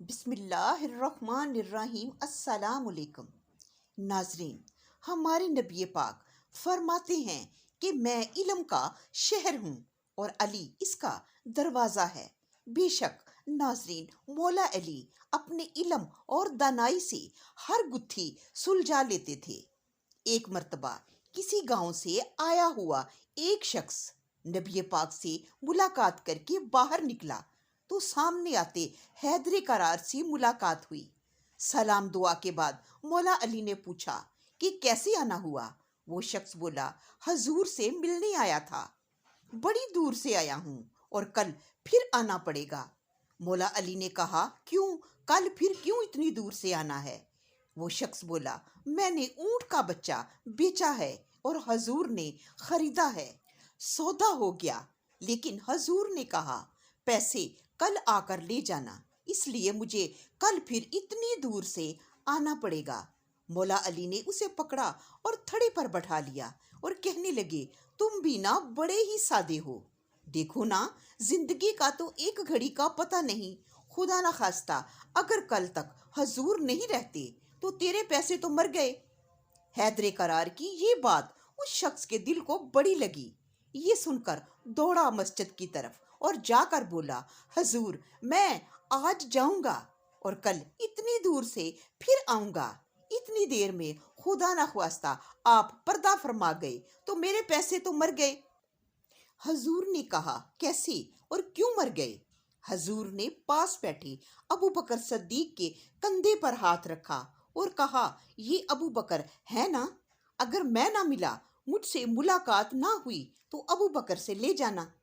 बिस्मिल्लाहिर्रहमानिर्रहीम। अस्सलाम वालेकुम नाजरीन, हमारे नबी पाक फरमाते हैं कि मैं इल्म का शहर हूँ और अली इसका दरवाज़ा है। बेशक नाजरीन, मौला अली अपने इल्म और दानाई से हर गुत्थी सुलझा लेते थे। एक मर्तबा किसी गांव से आया हुआ एक शख्स नबी पाक से मुलाकात करके बाहर निकला तो सामने आते हैदर करार से मुलाकात हुई। सलाम दुआ के बाद मौला अली ने पूछा कि कैसे आना हुआ। वो शख्स बोला, हजूर से मिलने आया था, बड़ी दूर से आया हूँ और कल फिर आना पड़ेगा। मौला अली ने कहा, क्यों, कल फिर क्यों इतनी दूर से आना है? वो शख्स बोला, मैंने ऊंट का बच्चा बेचा है और हजूर ने खरीदा है, सौदा हो गया, लेकिन हजूर ने कहा पैसे कल आकर ले जाना, इसलिए मुझे कल फिर इतनी दूर से आना पड़ेगा। मौला अली ने उसे पकड़ा और थड़े पर बैठा लिया और कहने लगे, तुम भी ना बड़े ही सादे हो। देखो ना, जिंदगी का तो एक घड़ी का पता नहीं। खुदा ना खास्ता अगर कल तक हजूर नहीं रहते तो तेरे पैसे तो मर गए। हैदर करार की ये बात उस शख्स के दिल को बड़ी लगी। ये सुनकर दौड़ा मस्जिद की तरफ और जाकर बोला, हजूर मैं आज जाऊंगा और कल इतनी दूर से फिर आऊंगा। इतनी देर में खुदा ना ख्वास्ता आप पर्दा फरमा गए तो मेरे पैसे तो मर गए। हजूर ने कहा, कैसे और क्यों मर गए? हजूर ने पास बैठे अबू बकर सद्दीक के कंधे पर हाथ रखा और कहा, ये अबू बकर है ना? अगर मैं ना मिला, मुझसे मुलाकात ना हुई तो अबू बकर से ले जाना।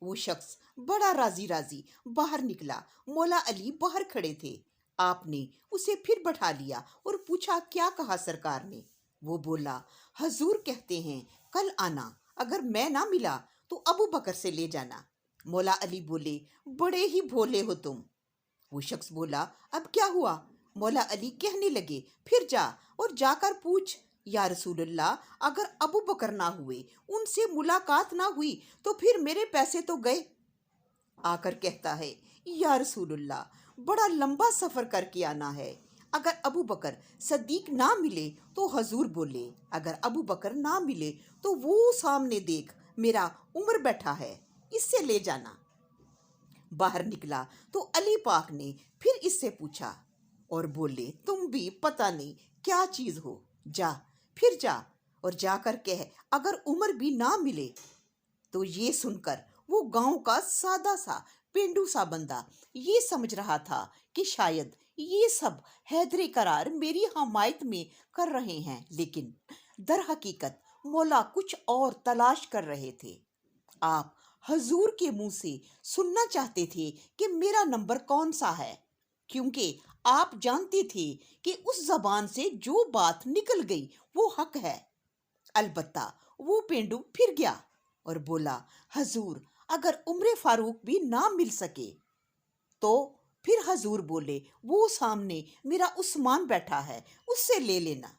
वो शख्स बड़ा राजी राजी बाहर निकला। मौला अली बाहर खड़े थे। आपने उसे फिर बैठा लिया और पूछा, क्या कहा सरकार ने? वो बोला, हजूर कहते हैं कल आना, अगर मैं ना मिला तो अबू बकर से ले जाना। मौला अली बोले, बड़े ही भोले हो तुम। वो शख्स बोला, अब क्या हुआ? मौला अली कहने लगे, फिर जा और जाकर पूछ, या रसूलुल्लाह, अगर अबू बकर ना हुए, उनसे मुलाकात ना हुई तो फिर मेरे पैसे तो गए। आकर कहता है, या रसूलुल्लाह, बड़ा लंबा सफ़र करके आना है। अगर अबू बकर सद्दीक ना मिले तो हजूर बोले, अगर अबू बकर ना मिले तो वो सामने देख, मेरा उमर बैठा है, इससे ले जाना। बाहर निकला तो अली पाक ने फिर इससे पूछा और बोले, तुम भी पता नहीं क्या चीज़ हो, जा फिर जा और जाकर कह, अगर उमर भी ना मिले। तो ये सुनकर वो गांव का सादा सा पेंडू सा बंदा ये समझ रहा था कि शायद ये सब हैदर करार मेरी हमायत में कर रहे हैं, लेकिन दर हकीकत मौला कुछ और तलाश कर रहे थे। आप हजूर के मुंह से सुनना चाहते थे कि मेरा नंबर कौन सा है, क्योंकि आप जानते थे कि उस जबान से जो बात निकल गई वो हक है। अलबत्ता वो पेंडू फिर गया और बोला, हजूर, अगर उम्र फारूक भी ना मिल सके तो फिर हजूर बोले, वो सामने मेरा उस्मान बैठा है, उससे ले लेना।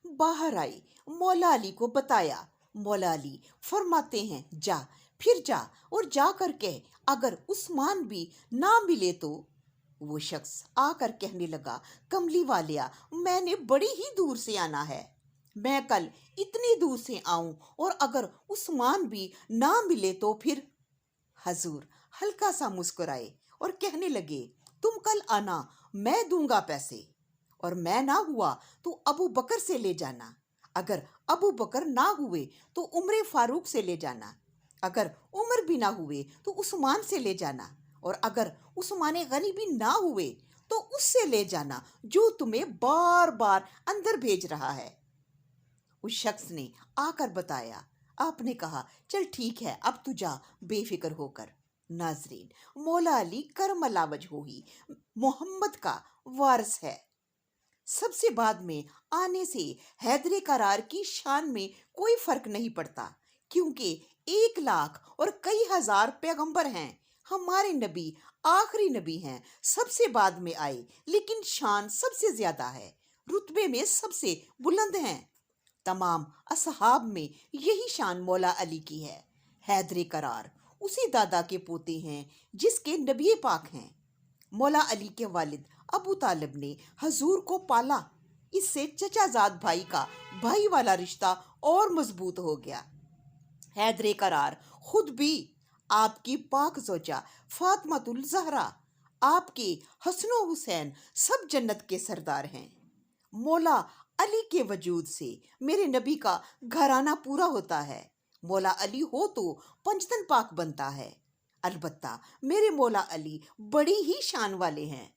बाहर आई, मौला अली को बताया। मौला अली फरमाते हैं, जा फिर जा और जाकर कह, अगर उस्मान भी ना मिले तो। वो शख्स आकर कहने लगा, कमली वालिया, मैंने बड़ी ही दूर से आना है, मैं कल इतनी दूर से आऊं और अगर उस्मान भी ना मिले तो फिर? हजूर हल्का सा मुस्कुराए और कहने लगे, तुम कल आना, मैं दूंगा पैसे, और मैं ना हुआ तो अबू बकर से ले जाना। अगर अबू बकर ना हुए तो उम्र फारूक से ले जाना। अगर उमर भी ना हुए तो उस्मान से ले जाना, और अगर उस्मान गनी भी ना हुए तो उससे ले जाना जो तुम्हें बार बार अंदर भेज रहा है। उस शख्स ने आकर बताया। आपने कहा, चल ठीक है, अब तू जा बेफिक्र होकर। नाजरीन, मौला अली करम अलावज हो ही मोहम्मद का वारिस है। सबसे बाद में आने से हैदर करार की शान में कोई फर्क नहीं पड़ता, क्योंकि 1 लाख और कई हजार पैगंबर हैं। हमारे नबी आखिरी नबी हैं, सबसे बाद में आए, लेकिन शान सबसे ज्यादा है, रुतबे में सबसे बुलंद हैं। तमाम असहाब में यही शान मौला अली की है। हैदर करार उसी दादा के पोते हैं जिसके नबी पाक हैं। مولا علی کے والد ابو طالب نے حضور کو پالا، اس سے چچا زاد بھائی کا بھائی والا رشتہ اور مضبوط ہو گیا۔ حیدر کرار خود بھی آپ کی پاک زوجہ فاطمۃ الزہرا، آپ کے حسن و حسین سب جنت کے سردار ہیں۔ مولا علی کے وجود سے میرے نبی کا گھرانہ پورا ہوتا ہے۔ مولا علی ہو تو پنجتن پاک بنتا ہے۔ البتہ میرے مولا علی بڑی ہی شان والے ہیں۔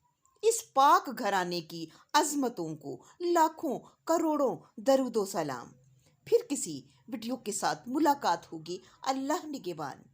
اس پاک گھرانے کی عظمتوں کو لاکھوں کروڑوں درود و سلام۔ پھر کسی ویڈیو کے ساتھ ملاقات ہوگی۔ اللہ نگہبان۔